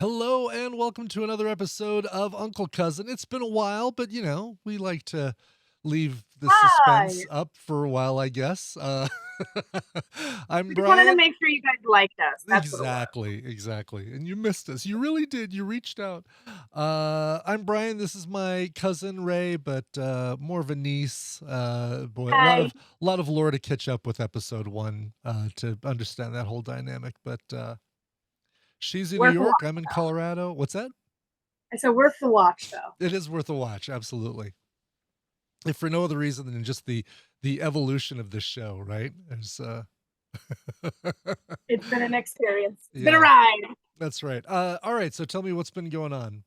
Hello and welcome to another episode of Uncle Cousin. It's been a while, but we like to leave the Hi. suspense up for a while, I guess. I'm We just wanted to Brian. make sure you guys liked us. That's what it was. Exactly. And you missed us. You really did. You reached out. I'm Brian. This is my cousin Rae, but more of a niece. Boy, a lot Hi. of lore to catch up with episode one to understand that whole dynamic. But she's in New Worth a York. watch. I'm in Colorado. What's that? I said worth the watch though. It is worth a watch, absolutely. If for no other reason than just the evolution of this show, right? There's It's been an experience. It's been a yeah, ride. that's right. All right, so tell me what's been going on.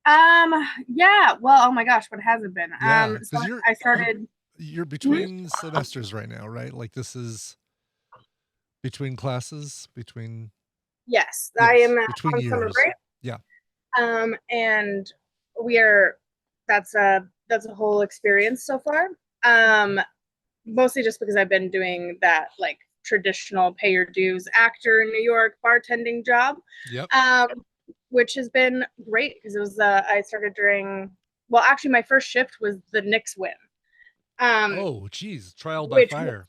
Yeah. Well, oh my gosh, what has it been? Yeah, So because I you're started. you're Mhm. between semesters right now, right? Like this is between classes, between Yes, I yes, am between on summer years. break. Yeah. And we are. That's a whole experience so far. Mostly just because I've been doing that like traditional pay your dues actor in New York bartending job. Yep. Um, which has been great because it was I started during well actually my first shift was the Knicks win, um, Oh, geez, trial by which was fire.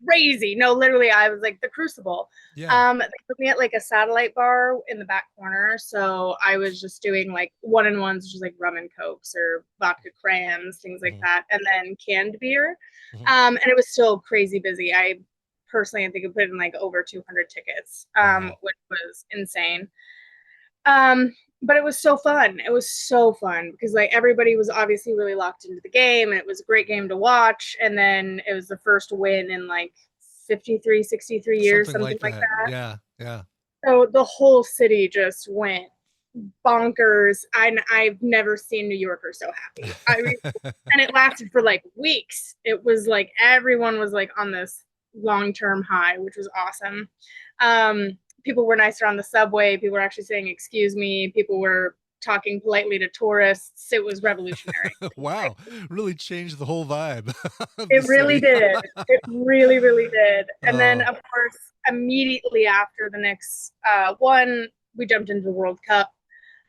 crazy. No, literally I was like the Crucible. Yeah. They put me at like a satellite bar in the back corner, so I was just doing like one and ones, which is like rum and cokes or vodka crayons, things like Hmm. that, and then canned beer. Hmm. And it was still crazy busy. I think I put in like over 200 tickets, Wow. which was insane. Um, but it was so fun. It was so fun because like everybody was obviously really locked into the game, and it was a great game to watch. And then it was the first win in like 53, 63 years, Something something like like that. that. Yeah. Yeah. So the whole city just went bonkers. I've never seen New Yorkers so happy. I mean, and it lasted for like weeks. It was like everyone was like on this long-term high, which was awesome. People were nicer on the subway. People were actually saying excuse me. People were talking politely to tourists. It was revolutionary. Wow, really changed the whole vibe of the It really city. did. It really, really did. And then, Oh, of course, immediately after the Knicks won, we jumped into the World Cup,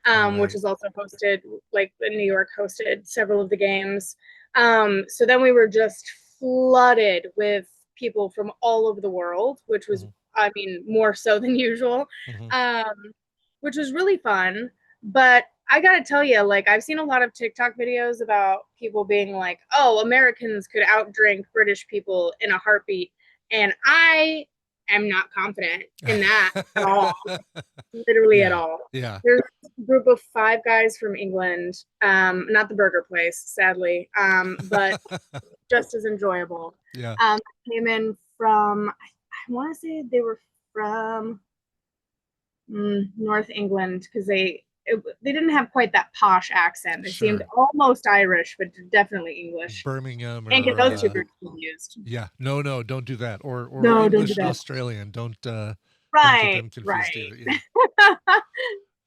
which right. was also hosted, like New York hosted several of the games. So then we were just flooded with people from all over the world, which was, Mhm, I mean, more so than usual, mhm. um, which was really fun. But I gotta tell you, like, I've seen a lot of TikTok videos about people being like, oh, Americans could outdrink British people in a heartbeat. And I am not confident in that at all, literally at Yeah, all. yeah. There's a group of five guys from England, not the burger place, sadly, but just as enjoyable. Yeah. Came in from, I want to say they were from North England because they didn't have quite that posh accent. They seemed Sure. almost Irish, but definitely English. Birmingham Can't get or those two groups confused. yeah. No, don't do that. Or No, don't do English and that. Australian. Don't get Right, them confused right. either.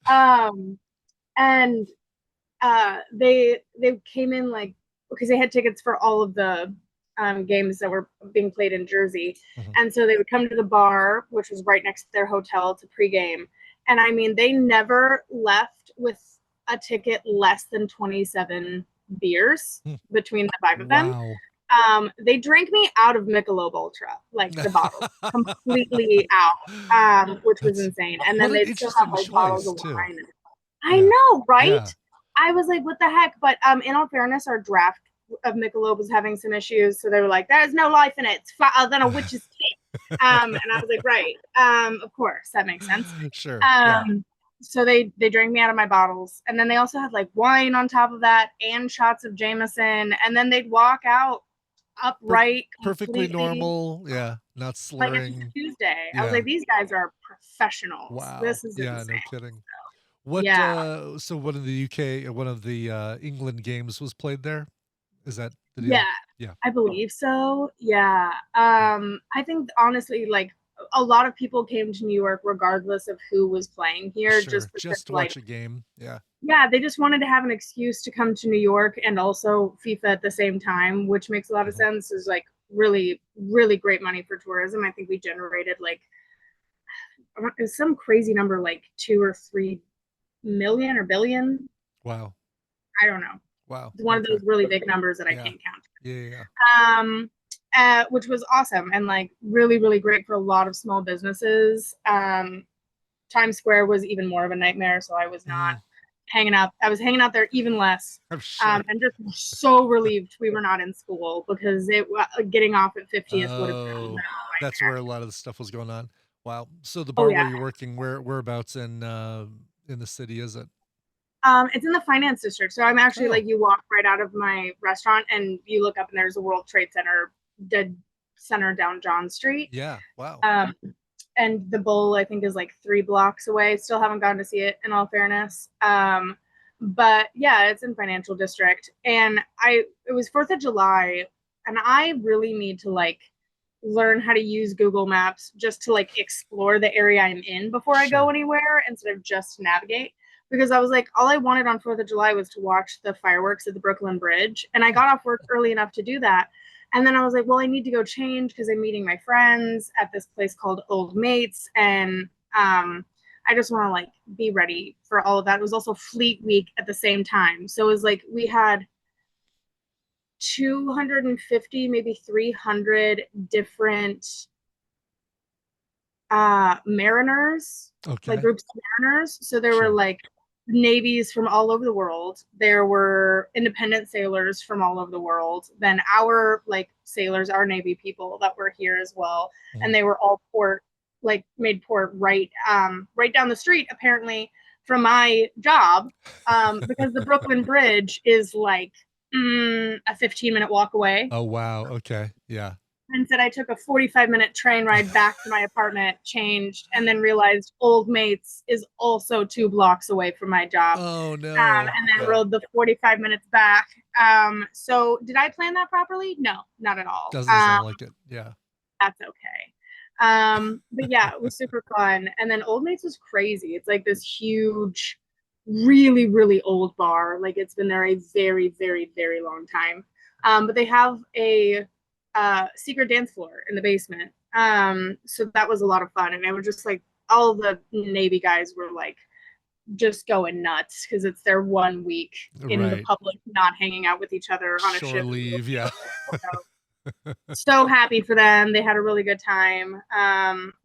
Yeah. um, and they came in like because they had tickets for all of the games that were being played in Jersey, Mhm. and so they would come to the bar, which was right next to their hotel, to pregame. And I mean, they never left with a ticket less than 27 beers Hmm. between the five of them. Wow. They drank me out of Michelob Ultra, like the bottles, completely out, which was That's insane. And what then an they'd still have interesting like bottles choice of too. wine. I Yeah. know, Yeah. right? I was like, what the heck? But in all fairness, our draft of Michelob was having some issues, so they were like, "There's no life in it. It's fatter than a witch's tit." And I was like, "Right, of course, that makes sense." Sure. Yeah. Um, so they drank me out of my bottles, and then they also had like wine on top of that and shots of Jameson, and then they'd walk out Per- upright, Perfectly completely normal. Yeah. Not like it's just a slurring. Tuesday. I was Yeah. like, "These guys are professionals. Wow. This is Yeah, no insane." kidding. What Yeah. so one of the UK one of the England games was played there? Is that the Yeah, deal? Yeah. I believe so. Yeah. I think honestly, like a lot of people came to New York regardless of who was playing here, Sure. just because Just to like watch a game. Yeah. yeah, they just wanted to have an excuse to come to New York and also FIFA at the same time, which makes a lot of Mhm. sense. Is like really, really great money for tourism. I think we generated like it's some crazy number, like 2 or 3 million or billion. Wow. I don't know. Wow. It's one of Okay. those really big numbers that I Yeah. can't count. Yeah. Yeah. Um, which was awesome and like really, really great for a lot of small businesses. Times Square was even more of a nightmare, so I was not Mm, hanging out. I was hanging out there even less, I'm sure. and just so relieved we were not in school because it getting off at 50th would have been a Oh, that's nightmare. where a lot of the stuff was going on. Wow. So the Oh bar where yeah. you're working, whereabouts in the city is it? It's in the finance district. So I'm actually Oh, like you walk right out of my restaurant and you look up and there's a World Trade Center dead center down John Street. yeah. Wow. Um, and the Bull I think is like 3 blocks away. Still haven't gotten to see it in all fairness. But yeah, it's in financial district. And it was 4th of July and I really need to like learn how to use Google Maps just to like explore the area I'm in before I go Sure. anywhere instead of just navigate. Because I was like, all I wanted on 4th of July was to watch the fireworks at the Brooklyn Bridge. And I Oh, got off work early enough to do that. And then I was like, well, I need to go change because I'm meeting my friends at this place called Old Mates. And I just want to like be ready for all of that. It was also Fleet Week at the same time. So it was like we had 250, maybe 300 different mariners, like okay. groups of mariners. So there were Sure. like navies from all over the world. There were independent sailors from all over the world. Then our like sailors, our Navy people that were here as well, Mhm. and they were all port like made port right down the street apparently from my job because the Brooklyn Bridge is like a 15-minute walk away. Oh, wow. Okay. Yeah. And said I took a 45-minute train ride back to my apartment, changed, and then realized Old Mates is also 2 blocks away from my job. Oh, no. And then Yeah. rode the 45 minutes back. So did I plan that properly? No, not at all. Doesn't sound like it. Yeah. That's okay. But yeah, it was super fun. And then Old Mates was crazy. It's like this huge, really, really old bar. Like it's been there a very, very, very long time. But they have a secret dance floor in the basement. So that was a lot of fun. And it was just like all the Navy guys were like just going nuts because it's their 1 week in the Right. public, not hanging out with each other on a Shore ship. leave. Yeah. So happy for them. They had a really good time.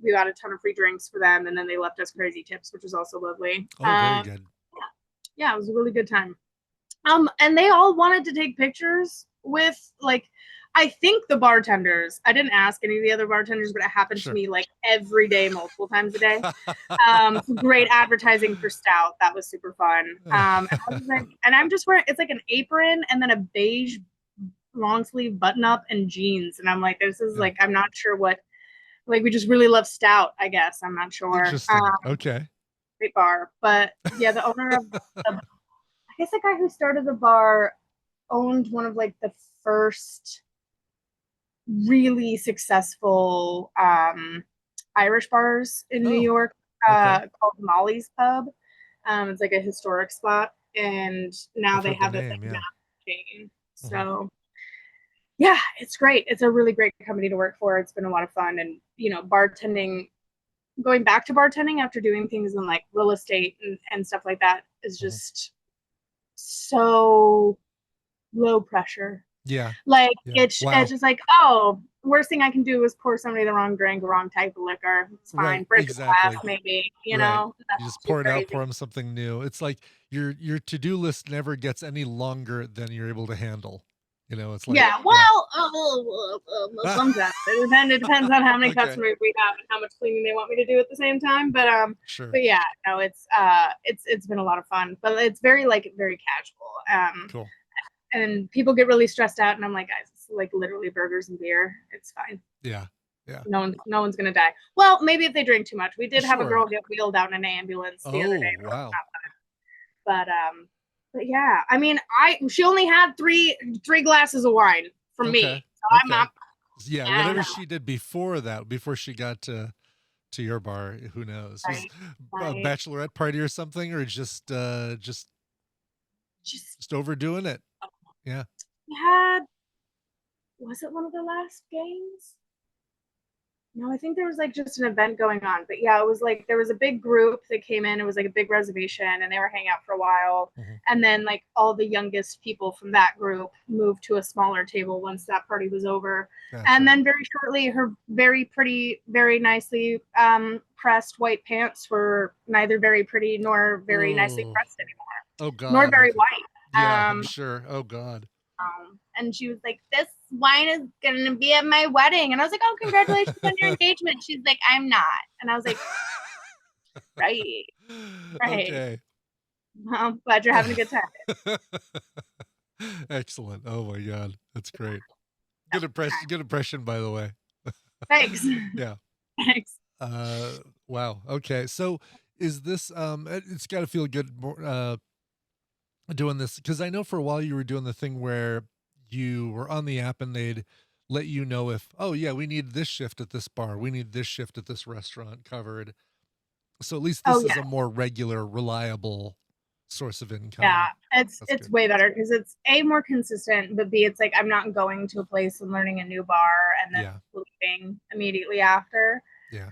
We got a ton of free drinks for them, and then they left us crazy tips, which was also lovely. Oh, very good. Yeah, it was a really good time. And they all wanted to take pictures with like I think the bartenders. I didn't ask any of the other bartenders, but it happened to Sure. me like every day, multiple times a day. Great advertising for Stout. That was super fun. And I was like, and I'm just wearing it's like an apron and then a beige long sleeve button up and jeans. And I'm like, this is Yeah. like, I'm not sure what, like, we just really love Stout, I guess. I'm not sure. Interesting. Okay. Great bar. But yeah, the owner of the, I guess the guy who started the bar owned one of like the first really successful Irish bars in New Oh, York okay. called Molly's Pub. It's like a historic spot. And now I've they heard the have it name. like Yeah. that chain. Hmm. So yeah, it's great. It's a really great company to work for. It's been a lot of fun. And, bartending, going back to bartending after doing things in like real estate and stuff like that is Hmm. just so low pressure. Yeah. Like Yeah. it's Wow. just like, oh, worst thing I can do is pour somebody the wrong drink, wrong type of liquor. It's fine. Right. Break a glass, Exactly. maybe, Right. You nothing just too pour it out, pour crazy. them something new. It's like your to-do list never gets any longer than you're able to handle. It's like, Yeah, yeah. well, sometimes it depends on how many Okay. customers we have and how much cleaning they want me to do at the same time. Sure. But yeah, no, it's been a lot of fun, but it's very like very casual. Cool. And people get really stressed out, and I'm like, guys, it's like literally burgers and beer. It's fine. Yeah. Yeah. No one's gonna die. Well, maybe if they drink too much. We did have a Sure. girl get wheeled out in an ambulance the other Oh, day, wow. but yeah, I mean, I she only had three glasses of wine from Okay. me. So I'm Okay. not. Yeah, I don't whatever know. she did before that, before she got to your bar, who knows? Was Right, a right. bachelorette party or something, or Just just overdoing it? Yeah. had was it one of the last games? No, I think there was like just an event going on, but yeah, it was like there was a big group that came in. It was like a big reservation, and they were hanging out for a while. Mhm. And then like all the youngest people from that group moved to a smaller table once that party was over. And Gotcha. then very shortly, her very pretty, very nicely pressed white pants were neither very pretty nor very nicely Oh, pressed anymore, oh nor God. very Okay. white. Yeah, I'm sure. Oh God. And she was like, "This wine is gonna be at my wedding," and I was like, "Oh, congratulations on your engagement." She's like, "I'm not," and I was like, "Right, right. Okay. Well, glad you're having a good time." Excellent. Oh my God. That's great. No, Good impression. Good impression, by the way. thanks, Yeah. thanks. Uh, wow. Okay. So is this, it's got to feel good doing this because I know for a while you were doing the thing where you were on the app and they'd let you know if, oh yeah, we need this shift at this bar, we need this shift at this restaurant covered. So at least Oh this is yeah, a more regular, reliable source of yeah. income. That's It's good. way better because it's a more consistent, but b it's like I'm not going to a place and learning a new bar and then Yeah. leaving immediately after. Yeah.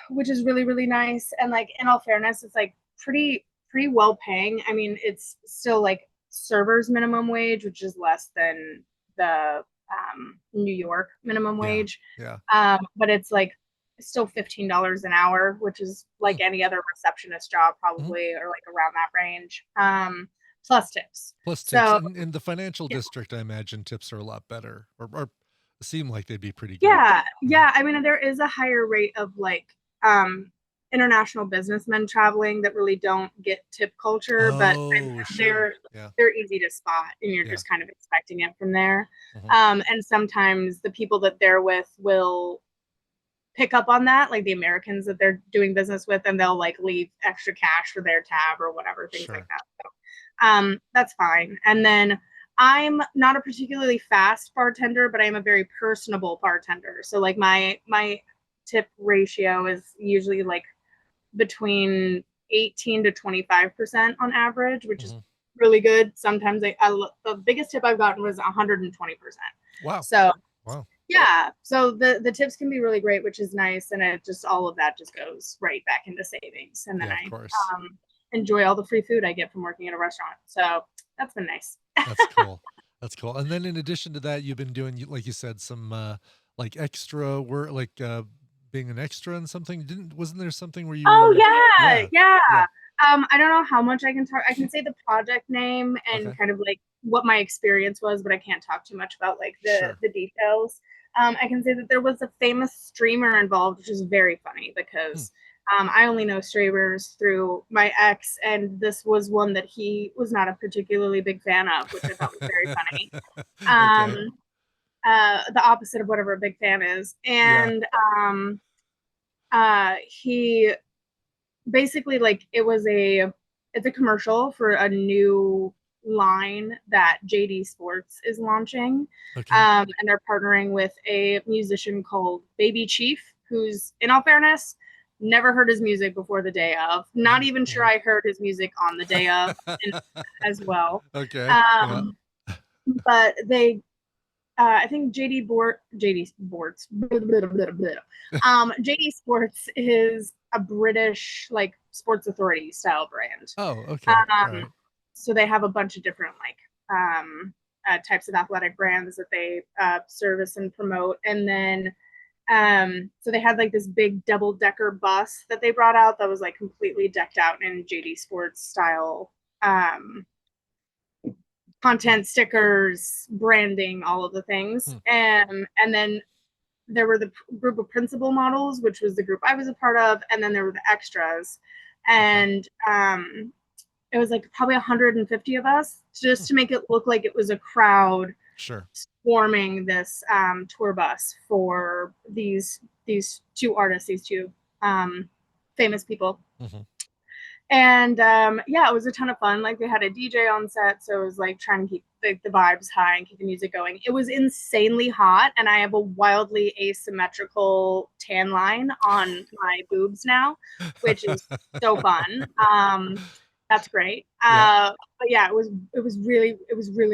Which is really really nice. And like in all fairness, it's like pretty well paying. I mean, it's still like servers minimum wage, which is less than the New York minimum Yeah. wage. Yeah. But it's like still $15 an hour, which is Hmm. like any other receptionist job Mhm. probably, or like around that range. Plus tips. Plus tips. So In the financial yeah, district, I imagine tips are a lot better or seem like they'd be pretty good. yeah, Mhm. yeah. I mean, there is a higher rate of like um international businessmen traveling that really don't get tip culture, but Oh, sure. they're Yeah. they're easy to spot, and you're Yeah. just kind of expecting it from there. Mhm. And sometimes the people that they're with will pick up on that, like the Americans that they're doing business with, and they'll like leave extra cash for their tab or whatever, things like Sure. that. So that's fine. And then I'm not a particularly fast bartender, but I am a very personable bartender. So like my tip ratio is usually like between 18 to 25% on average, which is Mhm. really good. Sometimes the biggest tip I've gotten was 120%. Wow. So Wow. yeah, so the tips can be really great, which is nice, and it just all of that just goes right back into savings, and then Yeah, of I course. enjoy all the free food I get from working at a restaurant. So that's been nice. That's cool. That's cool. And then in addition to that, you've been doing, like you said, some like extra work, like being an extra in something. Didn't wasn't there something where you Oh were? yeah, Yeah. yeah. Yeah. I don't know how much I can talk. I can say the project name and Okay. kind of like what my experience was, but I can't talk too much about like Sure. the details. I can say that there was a famous streamer involved, which is very funny Hmm. because I only know streamers through my ex, and this was one that he was not a particularly big fan of, which I thought was very funny. Okay. Um, the opposite of whatever a big fan is, Yeah. and he basically like it's a commercial for a new line that JD Sports is launching. Okay. And they're partnering with a musician called Baby Chief, who's, in all fairness, never heard his music before the day of. Not even sure Mhm. I heard his music on the day of as well. Okay. Yeah. Um, but they I think JD Sports JD Sports is a British like Sports Authority style brand. Oh, okay. All Um, right. so they have a bunch of different like types of athletic brands that they service and promote, and then so they had like this big double decker bus that they brought out that was like completely decked out in JD Sports style um, content, stickers, branding, all of the things. Hmm. And then there were the group of principal models, which was the group I was a part of, and then there were the extras. Okay. And it was like probably 150 of us Hmm. just to make it look like it was a crowd Sure. swarming this tour bus for these two artists, these two famous people. Hmm. And yeah, it was a ton of fun. Like they had a DJ on set, so it was like trying to keep the vibes high and keep the music going. It was insanely hot, and I have a wildly asymmetrical tan line on my boobs now, which is so fun. That's great. Yeah. But yeah, it was really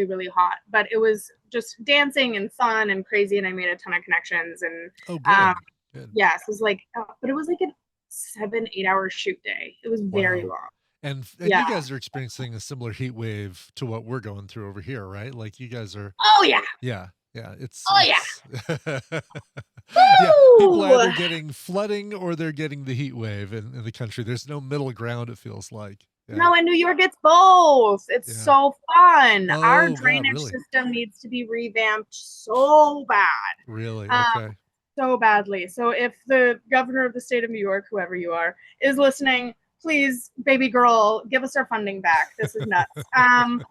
really hot, but it was just dancing and fun and crazy, and I made a ton of connections. And Oh, um, good. Good. Yes, it was like, but it was like a 7, 8 hour shoot day. It was very Wow. long. And Yeah. you guys are experiencing a similar heat wave to what we're going through over here, right? Like you guys are, Oh yeah. yeah, yeah, Oh yeah. it's yeah, people are Woo! either getting flooding or they're getting the heat wave in the country. There's no middle ground, it feels like. Yeah. No, in New York, it's both. It's Yeah. so fun. Our Oh God, drainage really? system needs to be revamped so bad. Really? Um, Okay. so badly. So if the governor of the state of New York, whoever you are, is listening, please, baby girl, give us our funding back. This is nuts.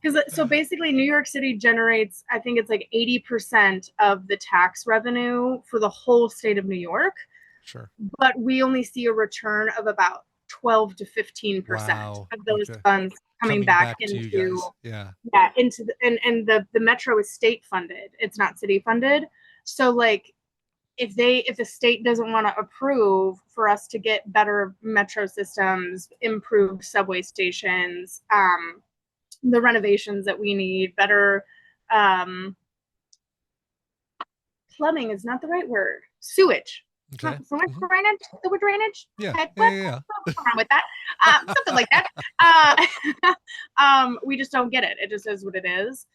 Because so basically, New York City generates, I think it's like 80% of the tax revenue for the whole state of New York, Sure. but we only see a return of about 12 to 15% Wow. of those Okay. funds coming Coming back back to you into, guys. Yeah. yeah, into the, and the metro is state funded. It's not city funded. So like if the state doesn't want to approve for us to get better metro systems, improved subway stations, the renovations that we need, better um, plumbing is not the right word. Sewage. Okay. Sewer Hmm. drainage? Sewer drainage? Yeah. Okay, Yeah. Yeah. what's wrong with that? Something like that. We just don't get it. It just is what it is.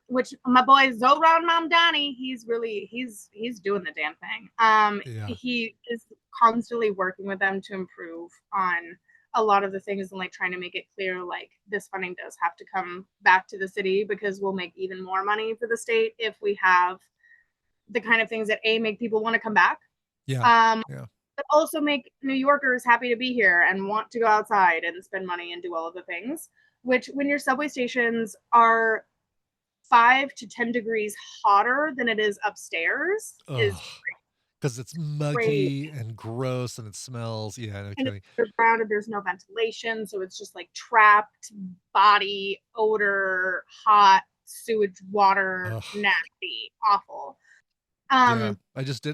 Which my boy Zoran Mamdani, he's doing the damn thing. Yeah. He is constantly working with them to improve on a lot of the things and like trying to make it clear like this funding does have to come back to the city because we'll make even more money for the state if we have the kind of things that make people want to come back, Yeah. um, Yeah. but also make New Yorkers happy to be here and want to go outside and spend money and do all of the things. Which, when your subway stations are 5 to 10 degrees hotter than it is upstairs, Ugh. is Because it's crazy. muggy and gross and it smells. Yeah. No And it's kidding. underground and there's no ventilation, so it's just like trapped body odor, hot sewage water, Ugh. nasty, awful. Yeah, Um, I just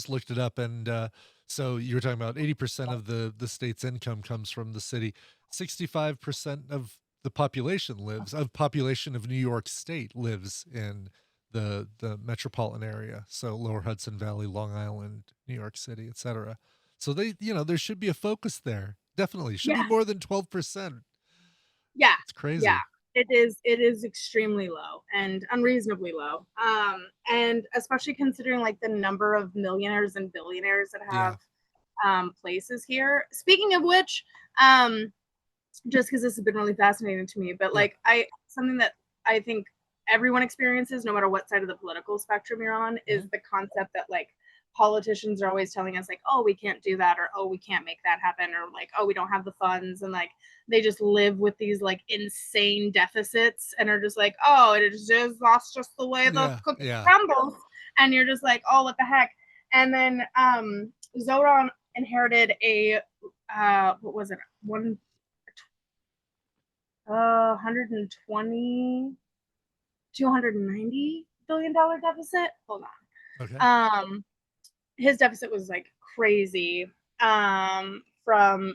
looked it up and so you were talking about 80% of the state's income comes from the city. 65% of the population of New York State lives in the metropolitan area. So Lower Hudson Valley, Long Island, New York City, etc. So there should be a focus there. Definitely. Should be yeah, more than 12%. yeah, It's yeah. crazy. It is extremely low and unreasonably low. And especially considering like the number of millionaires and billionaires that Yeah. have places here. Speaking of which, um, just because this has been really fascinating to me, but Yeah. like I something that I think everyone experiences, no matter what side of the political spectrum you're on, is Mhm. the concept that like politicians are always telling us like, oh, we can't do that, or oh, we can't make that happen, or like, oh, we don't have the funds, and like they just live with these like insane deficits and are just like, oh, that's just the way the Yeah. cookie Yeah. crumbles, and you're just like, oh, what the heck. And then Zoran inherited a what was it, one 120, $290 billion deficit. Hold Okay. on. His deficit was like crazy. From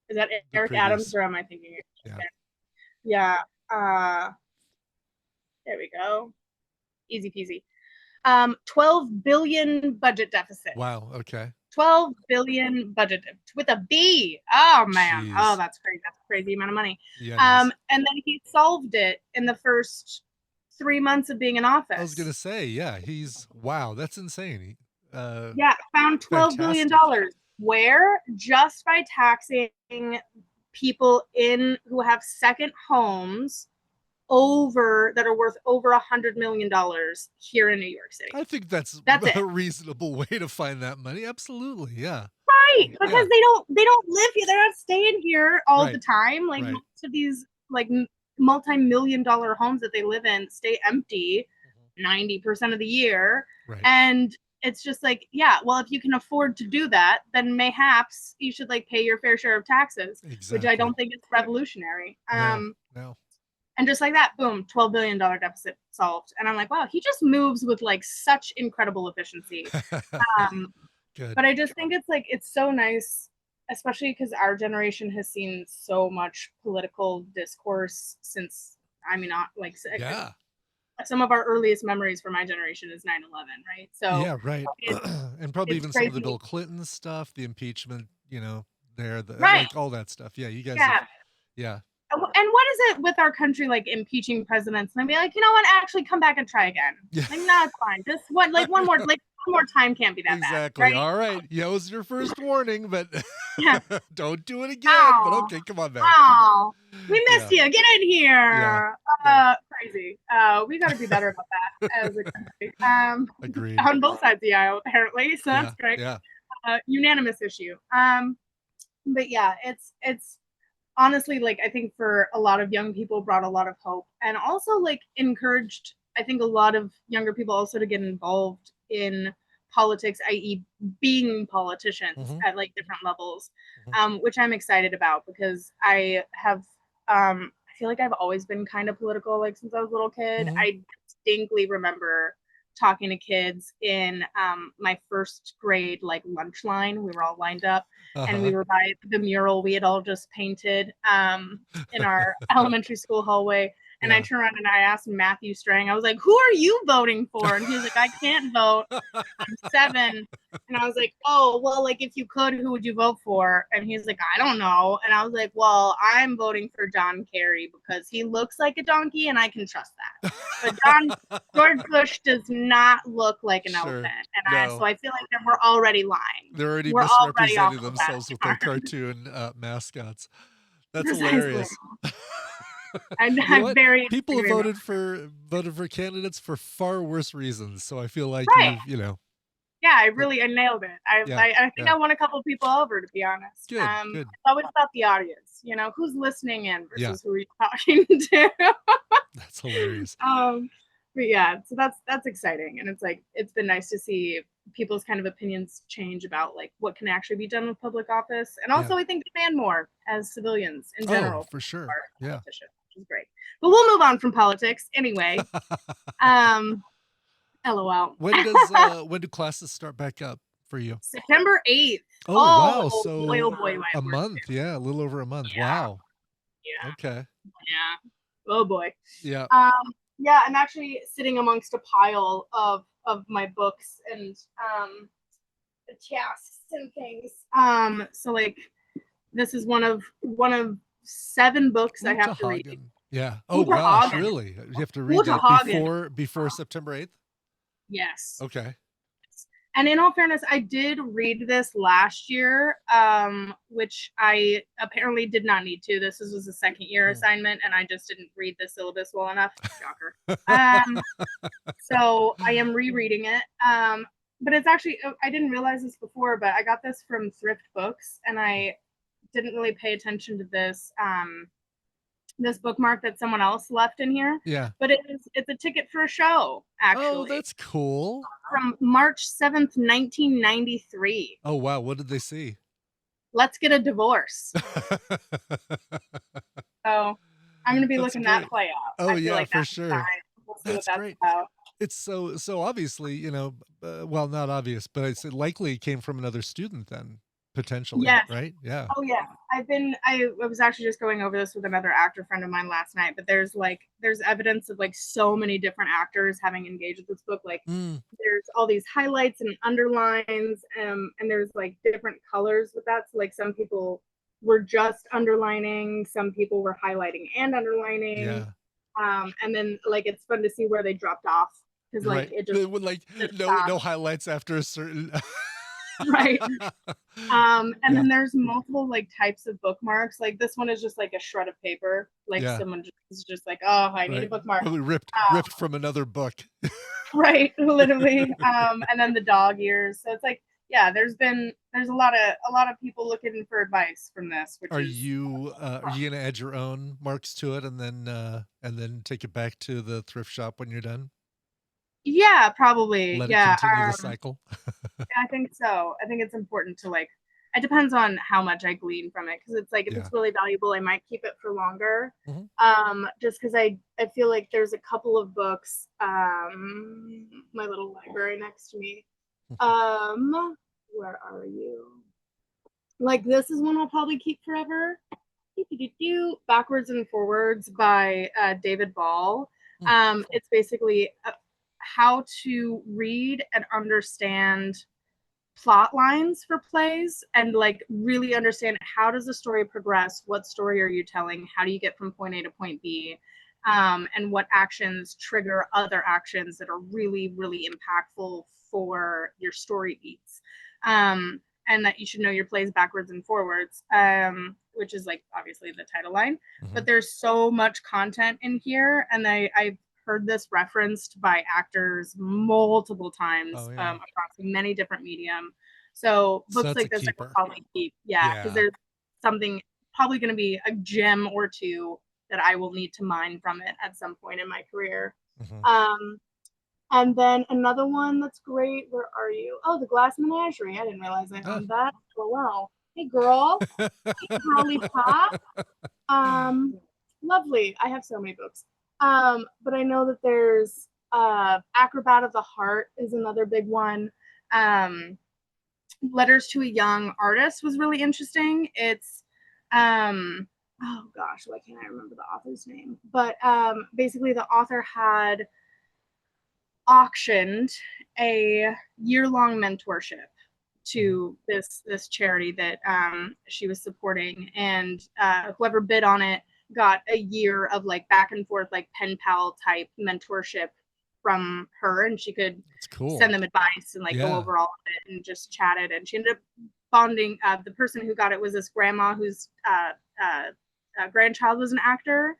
Is that The Eric Adams previous. or am I thinking? Yeah. Yeah. There we go. Easy peasy. 12 billion budget deficit. Wow. Okay. 12 billion budget with a B. Oh man. Oh, Jeez. that's crazy. That's a crazy amount of money. Yeah, it is. And then he solved it in the first 3 months of being in I was gonna office. say, yeah, he's wow, that's insane. Yeah, found $12 billion. Fantastic. Where? Just by taxing people in who have second homes over that are worth over $100 million here in New York City. I think that's That's it. a reasonable way to find that money. Absolutely. Yeah. Right, Yeah. because they don't live here. They're not staying here all the Right. time. Like Right. most of these like multi-million-dollar homes that they live in stay empty Mhm. 90% of the year. Right. And it's just like, yeah, well, if you can afford to do that, then mayhaps you should like pay your fair share of taxes, which I Exactly. don't think is revolutionary. No. No. And just like that, boom, $12 billion deficit solved. And I'm like, wow, he just moves with like such incredible efficiency. Um, Good. but I just think it's like it's so nice, especially because our generation has seen so much political discourse since, I mean, not like Yeah. some of our earliest memories for my generation is 9/11, right? So Yeah, right. it's And probably it's even some of the crazy. Bill Clinton stuff, the impeachment, there, Right. like all that stuff. Yeah, you guys have, Yeah. yeah, And what is it with our country like impeaching presidents and be like, you know what, actually come back and try again. yeah, Like, no, it's fine. Just what like one more time can't be that bad, exactly. right? All right, yeah, it was your first warning, but Yeah. don't do it again. But Oh, okay, come on back. oh, we missed Yeah, you. Get in yeah, here. yeah. Crazy. We got to be better about that as a country. Agreed. On both sides of the aisle, apparently. So Yeah, that's great. yeah. Unanimous issue. But yeah, it's honestly like I think for a lot of young people brought a lot of hope and also like encouraged I think a lot of younger people also to get involved in politics, i.e. being politicians Hmm. at like different levels, Hmm. which I'm excited about because I have I feel like I've always been kind of political like since I was a little kid. Hmm. I distinctly remember talking to kids in my first grade like lunch line. We were all lined up and we Uh-huh. were by the mural we had all just painted in our elementary school hallway. And I Yeah. turned around and I asked Matthew Strang, I was like, who are you voting for? And he was like, I can't vote. I'm 7. And I was like, oh, well, like if you could, who would you vote for? And he's like, I don't know. And I was like, well, I'm voting for John Kerry because he looks like a donkey and I can trust that. But George Bush does not look like an elephant. Sure. So No, I feel like that we're already lying. they're already We're already off misrepresenting the bad themselves with their start. cartoon mascots. That's Precisely. hilarious. You know I'm what? very People have disagreeing about voted for candidates for far worse reasons. So I feel like that. Right. Yeah, but I nailed it. yeah, I think yeah. I won a couple people over, to be honest. Good, good. It's always about the audience, who's listening in Yeah, versus who you're talking to. that's hilarious. um, but yeah, so that's exciting, and it's like it's been nice to see people's kind of opinions change about like what can actually be done with public office, and Yeah. also I think demand more as civilians in Oh, general for sure. are Yeah. politicians, which is great. But we'll move on from politics anyway. Um, LOL. When do classes start back up for you? September 8th. Oh, wow. Oh boy, oh So boy, my a word. month. Yeah, a little over a month. Yeah, Wow. yeah, Okay. yeah. Oh boy. Yeah. Um, yeah, I'm actually sitting amongst a pile of my books and tasks and things. So like this is one of 7 books I have to read. Utahagen. Yeah. Oh gosh, Utahagen. really? You have to read that Utahagen. before September 8th? Yes. Okay. And in all fairness, I did read this last year, which I apparently did not need to. This was a second year Mm. assignment, and I just didn't read the syllabus well enough. Shocker. Um, so I am rereading it. But it's actually, I didn't realize this before, but I got this from Thrift Books, and I didn't really pay attention to this bookmark that someone else left in here. Yeah. But it's a ticket for a show, Oh, actually, that's cool. from March 7th, 1993. Oh, wow. What did they see? Let's Get a Divorce. So I'm gonna be That's looking that great. play out. Oh, I feel yeah, like for that's the sure. time. We'll see what That's that's great. about. It's so obviously, well, not obvious, but it's likely it came from another student then, potentially, Yes. right? Yeah. Oh yeah. I was actually just going over this with another actor friend of mine last night, but there's evidence of like so many different actors having engaged with this book. Like Mm, there's all these highlights and underlines, and there's like different colors with that. So like some people were just underlining, some people were highlighting and underlining. yeah. And then like it's fun to see where they dropped off because like Right. it They would just no stopped. highlights after a certain Right. And Yeah. then there's multiple like types of bookmarks. Like this one is just like a shred of paper. Like Yeah. someone just, is just like, oh, I need a Right. bookmark. Probably ripped Um, ripped from another book. right, literally. And then the dog ears. So it's like, yeah, there's a lot of people looking for advice from this, which is Are you gonna add your own marks to it and then take it back to the thrift shop when you're done? yeah, probably. Let it Yeah. continue the cycle? I think so. I think it's important to like it depends on how much I glean from it because it's like if Yeah. it's really valuable, I might keep it for longer. Mhm. Just because I feel like there's a couple of books, my little library next to me. Where are you? Like this is one I'll probably keep forever. Backwards and Forwards by David Ball. Hmm. It's basically how to read and understand plot lines for plays and like really understand how does the story progress, what story are you telling, how do you get from point A to point B, and what actions trigger other actions that are really really impactful for your story beats, and that you should know your plays backwards and forwards, which is like obviously the title line. Hmm. But there's so much content in here, and I've heard this referenced by actors multiple times, Oh yeah. across many different medium. So So books that's a like this I could keeper. probably keep, yeah, because Yeah. there's something probably going to be a gem or two that I will need to mine from it at some point in my career. Hmm. Um, and then another one that's great. Where are you? Oh, The Glass Menagerie. I didn't realize I Ah. owned that. Oh wow. Hey girl. Hey Holly Pop. Um, Lovely. I have so many books. But I know that there's Acrobat of the Heart is another big one. Um, Letters to a Young Artist was really interesting. It's oh gosh, why can't I remember the author's name? But basically the author had auctioned a year-long mentorship Hmm. to this charity that she was supporting, and whoever bid on it got a year of like back and forth like pen pal type mentorship from her, and she could It's cool. send them advice and like go Yeah. over all of it and just chatted, and she ended up bonding. The person who got it was this grandma whose grandchild was an actor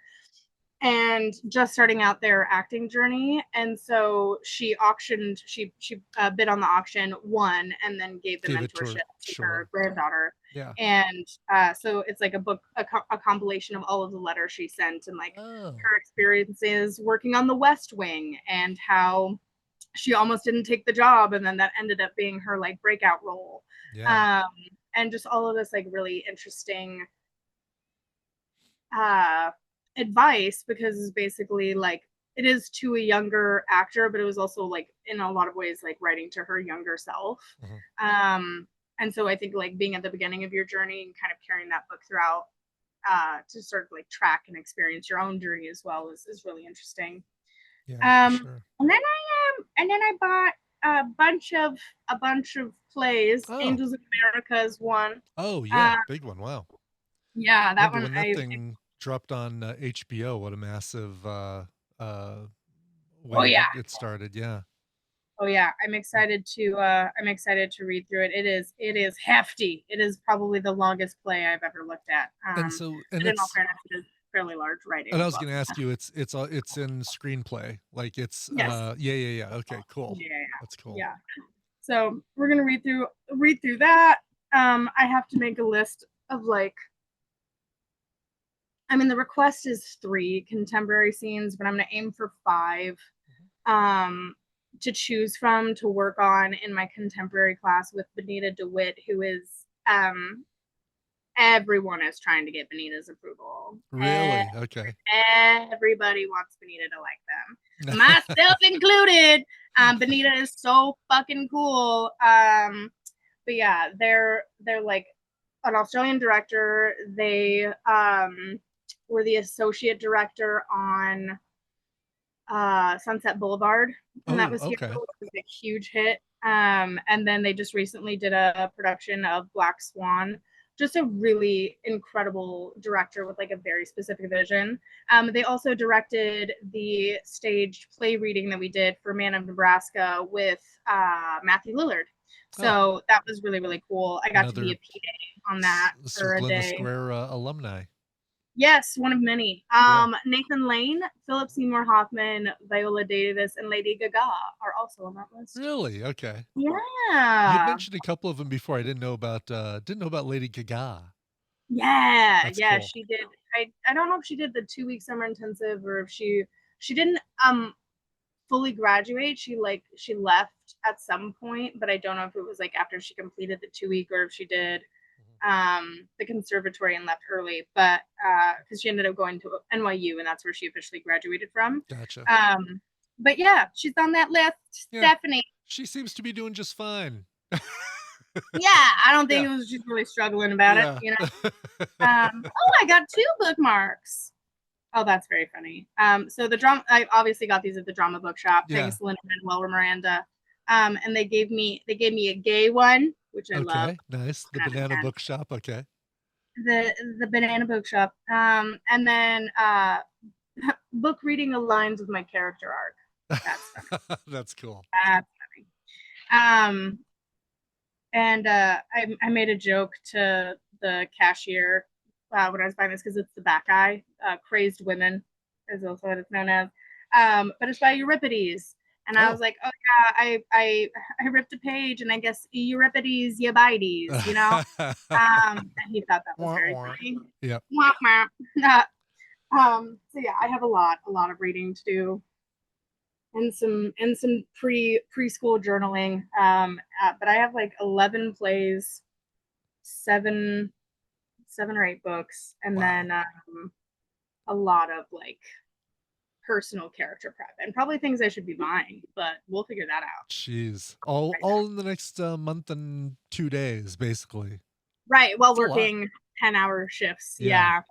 and just starting out their acting journey, and so she bid on the auction, won, and then gave the Gave it to mentorship her. to her Sure. granddaughter. Yeah. And so it's like a book, a compilation of all of the letters she sent and like Oh. her experiences working on the West Wing and how she almost didn't take the job and then that ended up being her like breakout role. Yeah. um, and just all of this like really interesting uh, advice, because it's basically like it is to a younger actor, but it was also like in a lot of ways like writing to her younger self. Hmm. Um, and so I think like being at the beginning of your journey and kind of carrying that book throughout, to sort of like track and experience your own journey as well is really interesting. Yeah, for sure. And then I bought a bunch of plays. Oh. Angels of America is one. Oh yeah. Uh, Big one. Wow. yeah, that Remember one when that I. thing dropped on HBO? What a massive uh Oh way yeah, it started. Yeah. oh yeah, I'm excited to read through it. It is hefty. It is probably the longest play I've ever looked at. And so, and But in all it's, fairness, it is fairly large and writing I as was well. going to ask you, it's in screenplay. Like it's, Yes. yeah, yeah, yeah. Okay, cool. Yeah, That's cool. yeah. So we're gonna read through that. I have to make a list of like, I mean the request is 3 contemporary scenes, but I'm gonna aim for 5. Um to choose from to work on in my contemporary class with Benita DeWitt, who is everyone is trying to get Benita's approval. Really? Okay. Everybody wants Benita to like them, myself included. Benita is so fucking cool. But yeah, they're like an Australian director. They were the associate director on Sunset Boulevard when that Oh, was here, okay. which was a huge hit. And then they just recently did a production of Black Swan. Just a really incredible director with like a very specific vision. They also directed the staged play reading that we did for Man of Nebraska with Matthew Lillard. Oh, So that was really, really cool. I got to be a another PA on that for a Circle in the day. Square alumni. Yes, one of many. Yeah. Nathan Lane, Philip Seymour Hoffman, Viola Davis, and Lady Gaga are also on that list. Really? Okay. You had Yeah. mentioned a couple of them before. I didn't know about Lady Gaga. Yeah, That's yeah, cool. she did. I don't know if she did the 2 week summer intensive or if she didn't fully graduate. She left at some point, but I don't know if it was like after she completed the 2 week or if she did Mhm. the conservatory and left early, but because she ended up going to NYU and that's where she officially graduated from. Gotcha. Um, but yeah, she's on that list. Yeah. Stephanie. She seems to be doing just fine. Yeah, I don't think Yeah. it was she's really struggling about it, Yeah. you know. Oh, I got 2 bookmarks. Oh, that's very funny. So the drama, I obviously got these at the drama bookshop. Yeah. Thanks, Linda Manuel Miranda. And they gave me a gay one, which I love. Okay. Nice. The 10 out of banana 10. bookshop. Okay. The banana bookshop. And then book reading aligns with my character arc. That's funny. That's cool. That's um and I made a joke to the cashier when I was buying this because it's the back eye. Crazed Women is also what it's known as. But it's by Euripides. And I was Oh. like, oh yeah, I ripped a page and I guess Euripides Eubides, you know? And he thought that was Wah, very wah. funny. Yep. Wah, wah. So yeah, I have a lot of reading to do and some preschool journaling. But I have like 11 plays, seven seven or eight books, and Wow. then a lot of like personal character prep and probably things I should be buying, but we'll figure that out Jeez. right All now. in the next month and 2 days, basically. Right, while It's a lot. working 10-hour shifts. Yeah. Yeah.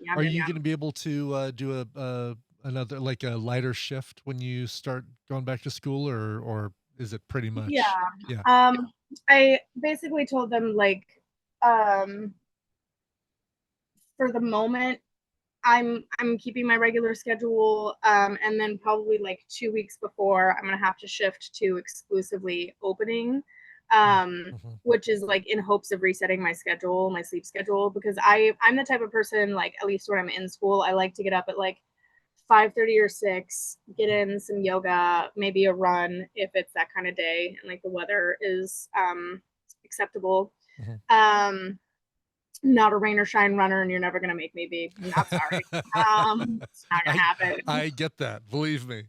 Yum, Are yum, you yum. going to be able to do another like a lighter shift when you start going back to school, or is it pretty Yeah. much? Yeah. I basically told them like um for the moment I'm keeping my regular schedule, and then probably like 2 weeks before I'm gonna have to shift to exclusively opening, Mm-hmm. which is like in hopes of resetting my schedule, my sleep schedule, because I'm the type of person like at least when I'm in school, I like to get up at like 5:30 or 6, get in some yoga, maybe a run if it's that kind of day and like the weather is acceptable. Mm-hmm. Um, Not a rain or shine runner, and you're never gonna make me be. I'm not sorry. It's not gonna I happen. I get that. Believe me.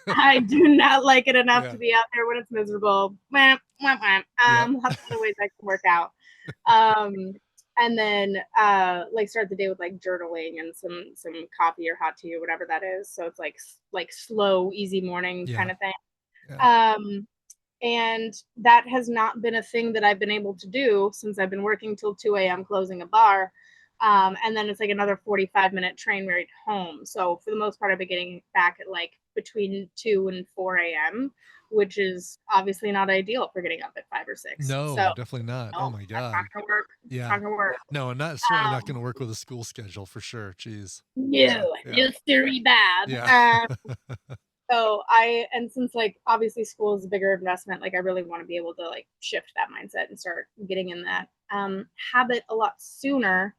I do not like it enough Yeah. to be out there when it's miserable. Wham, wham, wham. Yep. Lots of other ways I can work out. Um, and then like start the day with like journaling and some coffee or hot tea or whatever that is. So it's like slow, easy morning Yeah. kind of thing. Yeah. Um, and that has not been a thing that I've been able to do since I've been working till 2 a.m. closing a bar. And then it's like another 45-minute train ride home. So for the most part, I've been getting back at like between 2 and 4 a.m., which is obviously not ideal for getting up at 5 or 6. So No, definitely not. Oh no, my that's not God. gonna work. It's Yeah. not gonna work. No, and not certainly not going Um, to work with a school schedule for sure. Jeez. Yeah. no, Yeah. it's very bad. Yeah. So and since like obviously school is a bigger investment, like I really want to be able to like shift that mindset and start getting in that habit a lot sooner,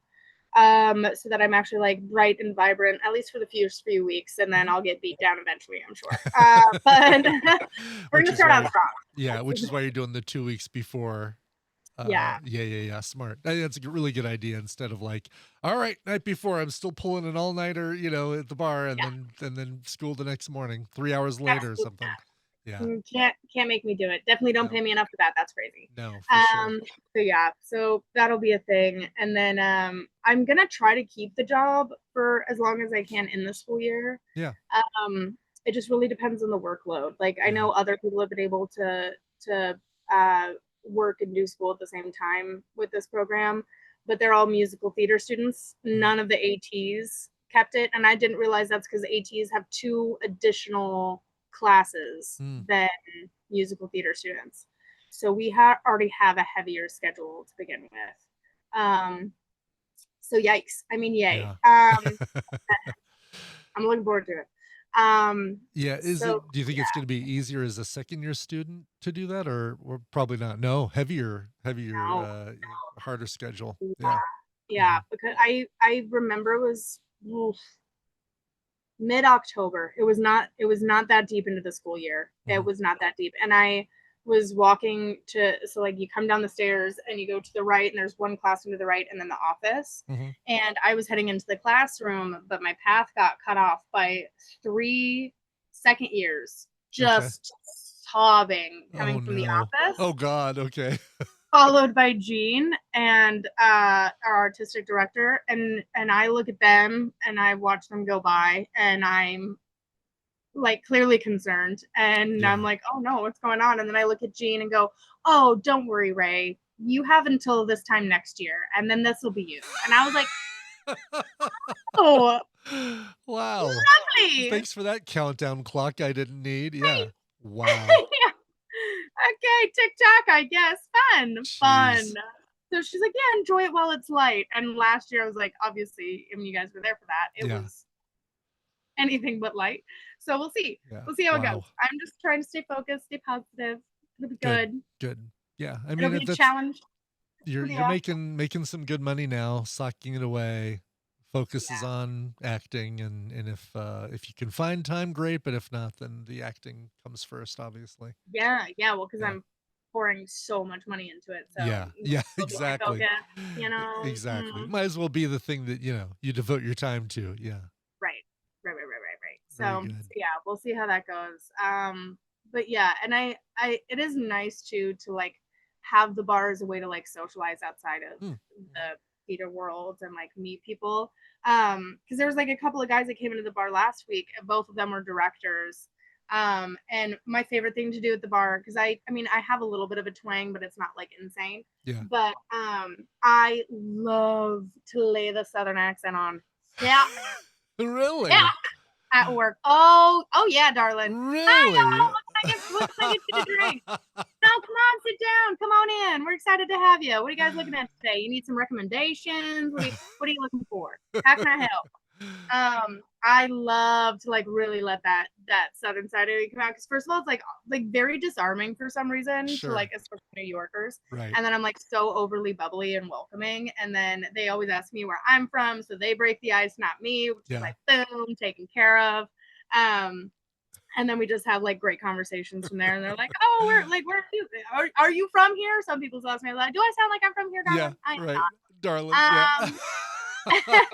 so that I'm actually like bright and vibrant at least for the first few weeks, and then Mhm. I'll get beat down eventually, I'm sure. But we're Which gonna is start out why, strong. yeah, which is why you're doing the 2 weeks before. Yeah, Yeah, yeah, yeah. Smart. I think that's a really good idea. Instead of like, all right, night before, I'm still pulling an all nighter, at the bar, yeah, and then school the next morning, 3 hours later or absolutely. something. Yeah. Can't make me do it. Definitely don't pay No. me enough for that. That's crazy. No, for sure. So yeah, so that'll be a thing. And then I'm gonna try to keep the job for as long as I can in the school year. Yeah. It just really depends on the workload. Like I Yeah. know other people have been able to uh, work and do school at the same time with this program, but they're all musical theater students. Mhm. None of the ATs kept it, and I didn't realize that's because ATs have two additional classes Mm. than musical theater students. So we already have a heavier schedule to begin with. So yikes. I mean, yay. Yeah. I'm looking forward to it. Um, Yeah, is so it do you think it's yeah, gonna be easier as a second year student to do that, or probably not? No, heavier, no, harder schedule. yeah, Yeah. yeah, Mhm. because I remember it was mid October. It was not that deep into the school year. It Mhm. was not that deep, and I was walking to so like you come down the stairs and you go to the right and there's one classroom to the right and then the office, Mhm. and I was heading into the classroom, but my path got cut off by three second years Okay. just sobbing Oh, coming from the no. office, Oh god, okay. followed by Jean and our artistic director. And I look at them and I watch them go by, and I'm like clearly concerned. And I'm Yeah. like, oh no, what's going on? And then I look at Jean and go, oh, don't worry, Ray. You have until this time next year, and then this will be you. And I was like, oh. Wow. Lovely. Thanks for that countdown clock I didn't need. Right. Yeah. Wow. Yeah. Okay, TikTok, I guess. Fun, fun. Jeez. So she's like, yeah, enjoy it while it's light. And last year I was like, obviously, I mean, you guys were there for that. It Yeah. was anything but light. So we'll see. Yeah. We'll see how it goes. Wow. I'm just trying to stay focused, stay positive. It'll be Good. good. Good. Yeah. I It'll mean, be a that's challenge. Pretty you're awesome. making some good money now, socking it away. Focus is Yeah. on acting, and if you can find time, great. But if not, then the acting comes first, obviously. Yeah. Yeah. Well, because Yeah. I'm pouring so much money into it. So Yeah. Yeah. it'll be my Exactly. focus, you know? Exactly. Might as well be the thing that you devote your time to. Yeah. Right. Right. Very So good. yeah, we'll see how that goes. But yeah, and it is nice to like have the bar as a way to like socialize outside of Hmm. the theater world and like meet people. Because there was like a couple of guys that came into the bar last week, and both of them were directors. And my favorite thing to do at the bar, because I mean I have a little bit of a twang, but it's not like insane. Yeah. But I love to lay the southern accent on. Yeah, yeah, Really? at work. Oh yeah, darling. Hi, Really? y'all. What can I get you to drink? No, come on, sit down. Come on in. We're excited to have you. What are you guys looking at today? You need some recommendations? What are you looking for? How can I help? I love to like really let that southern side of me come out because first of all, it's like very disarming for some reason to like Sure. especially New Yorkers, Right. and then I'm like so overly bubbly and welcoming, and then they always ask me where I'm from, so they break the ice, not me, which is Yeah. like boom, taken care of. Um, and then we just have like great conversations from there, and they're like, "Oh, where are you? Are you from here?" Some people ask me like, "Do I sound like I'm from here, Yeah. darling?" I Right. Darling. Yeah. am not.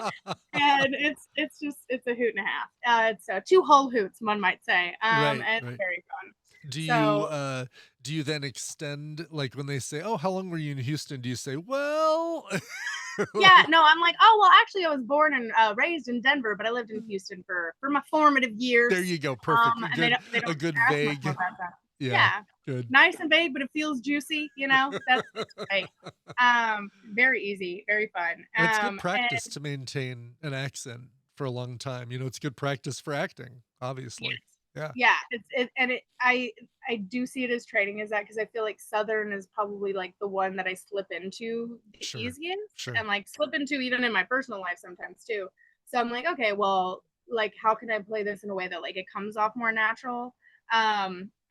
And it's just it's a hoot and a half. It's two whole hoots, one might say, Right. and Right. very fun. Do you So uh do you then extend, like, when they say, "Oh, how long were you in Houston?" Do you say, "Well," yeah, like, no, I'm like, oh well, actually, I was born and raised in Denver, but I lived in Houston for my formative there years. you go, perfect. And they A don't good ask much more vague. about that. Yeah. Yeah, Good. nice and vague, but it feels juicy. You know, that's it's great. Very easy, very fun. And it's good And practice to maintain an accent for a long time. It's good practice for acting, yes. obviously. Yeah. Yeah, I do see it as training as that because I feel like Southern is probably like the one that I slip into the Sure. easiest Sure. and like slip into even in my personal life sometimes too. So I'm like, okay, well, like how can I play this in a way that like it comes off more natural?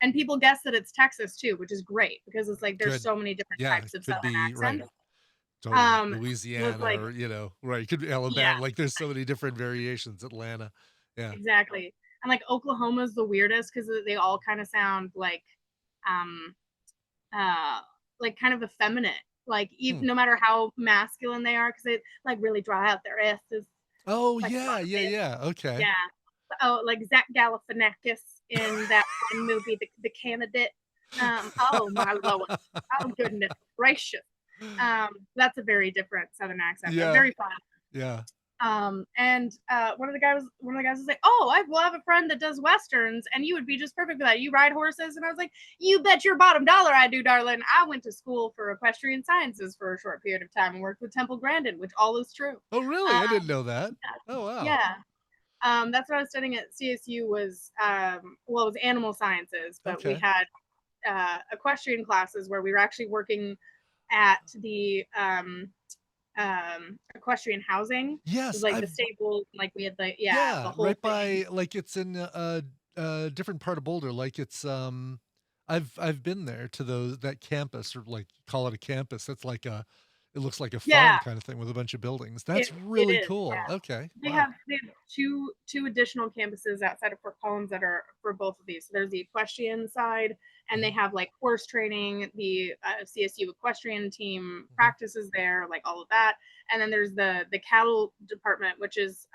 And people guess that it's Texas too, which is great because it's like there's Good. so many different Yeah, types of could Southern be right. accents. Totally. So it's Louisiana like, or, right, could be yeah, Alabama, like, there's so many different variations, Atlanta. Yeah. exactly. And like Oklahoma's the weirdest because they all kind of sound um uh like kind of effeminate, like Hmm. even no matter how masculine they are because they like really draw out their s's Oh, like a lot yeah, of yeah, it. yeah, okay. Yeah. Oh, like Zach Galifianakis in that one movie, the candidate. Oh my lord. Oh goodness gracious. That's a very different southern accent but Yeah, very fun. yeah. And one of the guys was like, "Oh, I have a friend that does westerns, and you would be just perfect for that. You ride horses." And I was like, "You bet your bottom dollar I do, darling. I went to school for equestrian sciences for a short period of time and worked with Temple Grandin, which all is true." Oh, really? I didn't Um, know that. Oh, wow. yeah, that's what I was studying at CSU was well, it was animal sciences, but we Okay. had equestrian classes where we were actually working at the equestrian housing. It was Yes, like the I've stables, like we had the yeah, whole right thing. by, like, it's in a different part of Boulder, like, I've been there to that campus, or, like, call it a campus. That's like it looks like a Yeah, farm kinda thing with a bunch of buildings. That's it really is. cool. Yeah. Okay, They wow. have they have two additional campuses outside of Fort Collins that are for both of these. So there's the equestrian side, and they Mhm, have like horse training. The CSU equestrian team mhm, practices there, like all of that. And then there's the cattle department, which is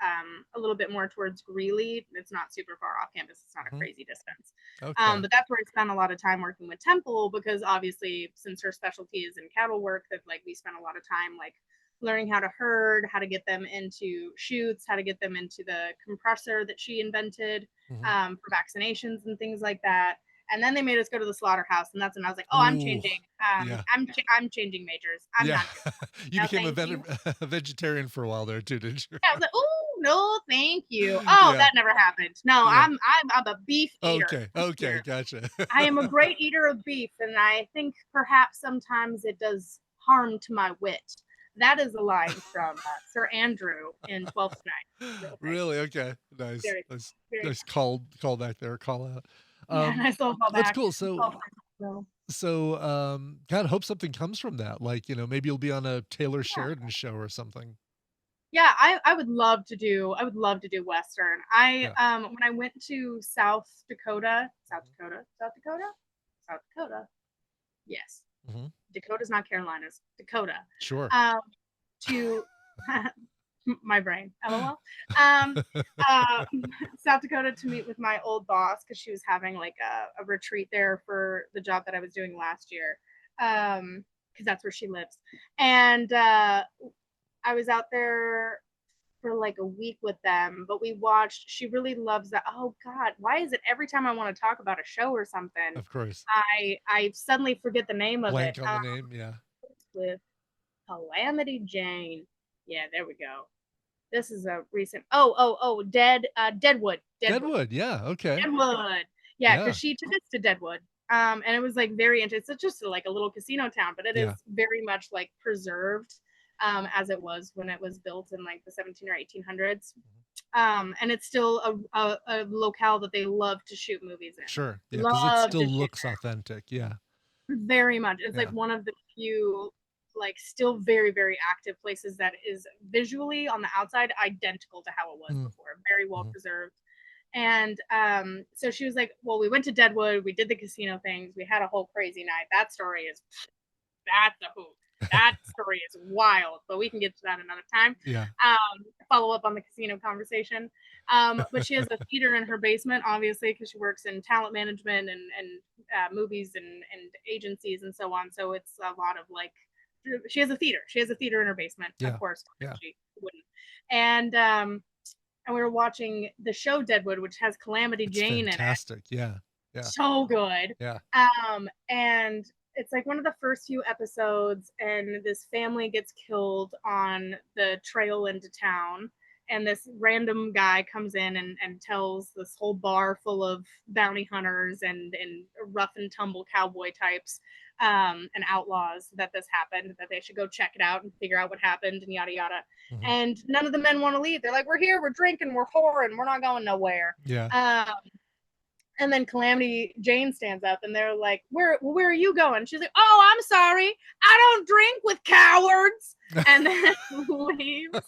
a little bit more towards Greeley. It's not super far off campus. It's not a mhm. crazy distance. Okay. But that's where I spent a lot of time working with Temple because obviously, since her specialty is in cattle work, that like we spent a lot of time like learning how to herd, how to get them into chutes, how to get them into the compressor that she invented Mhm. for vaccinations and things like that. And then they made us go to the slaughterhouse, and that's when I was like, "Oh, I'm Ooh, changing. yeah. I'm changing majors. I'm Yeah. not doing You no, became thank you." a vegetarian for a while there too, didn't you? Yeah, I was like, "Ooh." no, thank you. Oh, Yeah, that never happened. No, yeah. I'm a beef eater Okay, okay, here. gotcha. I am a great eater of beef, and I think perhaps sometimes it does harm to my wit. That is a line from Sir Andrew in Twelfth Night. Real famous. Really? Okay. Nice. Very, Nice. very Nice call back there, call out. yeah, nice little That's callback. cool. Oh, so, God, hope something comes from that. Like, maybe you'll be on a Taylor yeah. Sheridan show or something. Yeah, I would love to do Western. I Yeah. when I went to South Dakota, South Dakota. Yes. Hmm. Dakota's not Carolinas. Dakota. Sure. Um to my brain, lol. Um, uh, South Dakota to meet with my old boss because she was having like a retreat there for the job that I was doing last year. Because that's where she lives. And I was out there for like a week with them, but we watched. She really loves that. Oh God, why is it every time I want to talk about a show or something, Of course. I suddenly forget the name of it. Blank on the name. Yeah. With Calamity Jane. Yeah, there we go. This is a recent. Oh, Deadwood, Deadwood. Yeah. Okay. Deadwood. Yeah, because Yeah. she took us to Deadwood. And it was like very interesting. It's just like a little casino town, but it is Yeah. very much like preserved as it was when it was built in like the 17 or 1800s. And it's still a locale that they love to shoot movies Sure. in. Yeah. Because it Love still to shoot looks authentic. Yeah. very much. It's like Yeah. one of the few, like, still very, very active places that is visually on the outside identical to how it was Mm-hmm. before. Very well preserved. And so she was like, well, we went to Deadwood, we did the casino things, we had a whole crazy night. That story is that's a hoot. That story is wild, but we can get to that another time. Yeah. Follow up on the casino conversation. But she has a theater in her basement, obviously, because she works in talent management and movies and agencies and so on. So it's a lot of like, she has a theater. She has a theater in her basement, of Yeah. course. Yeah. She wouldn't. And we were watching the show Deadwood, which has Calamity It's Jane in it. fantastic. Yeah. Yeah. So good. Yeah. And it's like one of the first few episodes, and this family gets killed on the trail into town. And this random guy comes in and tells this whole bar full of bounty hunters and rough and tumble cowboy types and outlaws that this happened, that they should go check it out and figure out what happened and yada yada. Hmm. And none of the men want to leave. They're like, we're here, we're drinking, we're whoring, we're not going nowhere. Yeah. And then Calamity Jane stands up and they're like, where are you going? She's like, oh, I'm sorry. I don't drink with cowards. And then leaves.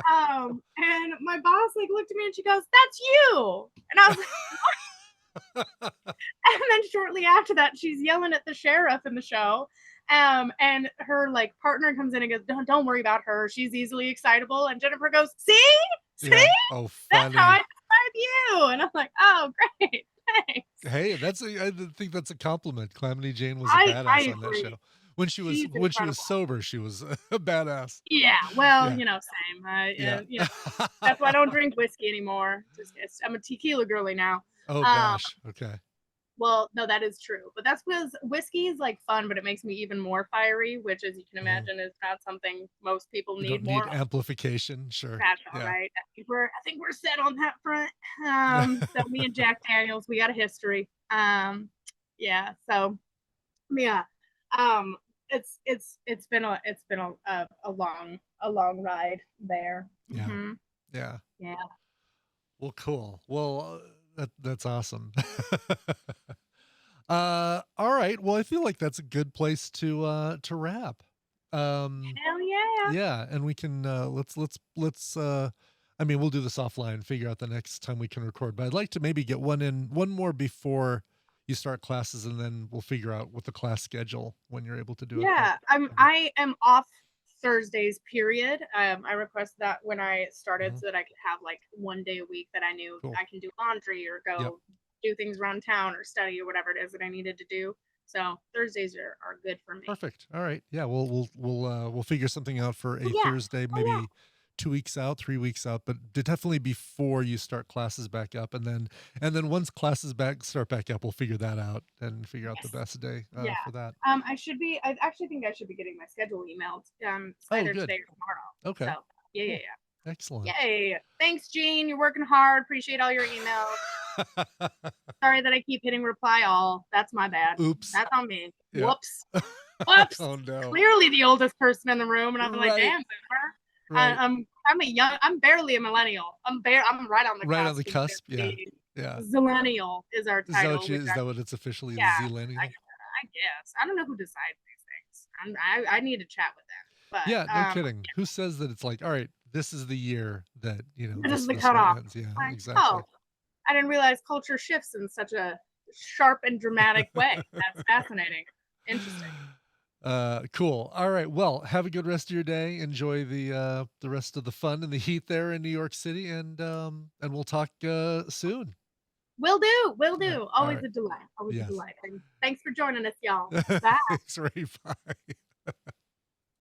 And my boss like looked at me and she goes, that's you. And I was like, and then shortly after that, she's yelling at the sheriff in the show. And her like partner comes in and goes, don't worry about her. She's easily excitable. And Jennifer goes, see? Yeah. See? Oh, That's how I funny. describe you. And I'm like, oh, great. Thanks. Hey, I think that's a compliment. Calamity Jane was a badass I on that agree. show. When she was She's when she was incredible. sober, she was a badass. Yeah, well, Yeah. same. Yeah. That's why I don't drink whiskey anymore. I'm a tequila girly now. Oh Um, gosh. Okay. well, no, that is true, but that's because whiskey is like fun, but it makes me even more fiery, which, as you can Mhm. imagine, is not something most people You need don't more need of. amplification. Sure. That's all Yeah. right. I think we're set on that front. So me and Jack Daniels, we got a history. Yeah. So yeah. Um, it's been a long ride there. Yeah. Hmm. Yeah. Yeah. Well, cool. Well, that's awesome. All right. Well, I feel like that's a good place to wrap. Um, Hell yeah. yeah, and we can let's I mean, we'll do this offline, figure out the next time we can record, but I'd like to maybe get one more before you start classes, and then we'll figure out with the class schedule when you're able to do it. But Yeah. I am off Thursdays, period. I requested that when I started mhm, so that I could have like one day a week that I knew cool. I can do laundry or Yep. go do things around town or study or whatever it is that I needed to do. So Thursdays are good for me. Perfect. All right. Yeah, we'll figure something out for Oh a yeah. Thursday, Oh yeah. maybe 2 weeks out, 3 weeks out, but definitely before you start classes back up, and then once classes start back up, we'll figure that out and figure out the Yes. best day Yeah. for that. I actually think I should be getting my schedule emailed Oh, either good. today or tomorrow. Okay. So yeah, yeah, Cool. yeah. Excellent. Yay. Thanks, Gene. You're working hard. Appreciate all your emails. Sorry that I keep hitting reply all. That's my bad. Oops. That's on me. Yeah. Whoops. Whoops. Oh no. Clearly the oldest person in the room, and I'm like, Right. damn, boomer. Right. I'm barely a millennial. I'm right on the Right on cusp the of cusp. Yeah. Gen Yeah. Zillennial is our Is that title, what you, which is I that what it's officially, the yeah, Zillennial? I guess. I don't know who decides these things. I need to chat with them. Yeah, no But kidding. Who says that it's like, all right, this is the year that, this is the this one cutoff. ends. Yeah, Like, exactly. oh, I didn't realize culture shifts in such a sharp and dramatic way. That's fascinating. Interesting. Cool. All right. Well, have a good rest of your day. Enjoy the rest of the fun and the heat there in New York City, and we'll talk soon. Will do. Will All right. do. All Always right. a delight. Always a Yes. delight. And thanks for joining us, y'all. Bye. Thanks, Ray. Bye.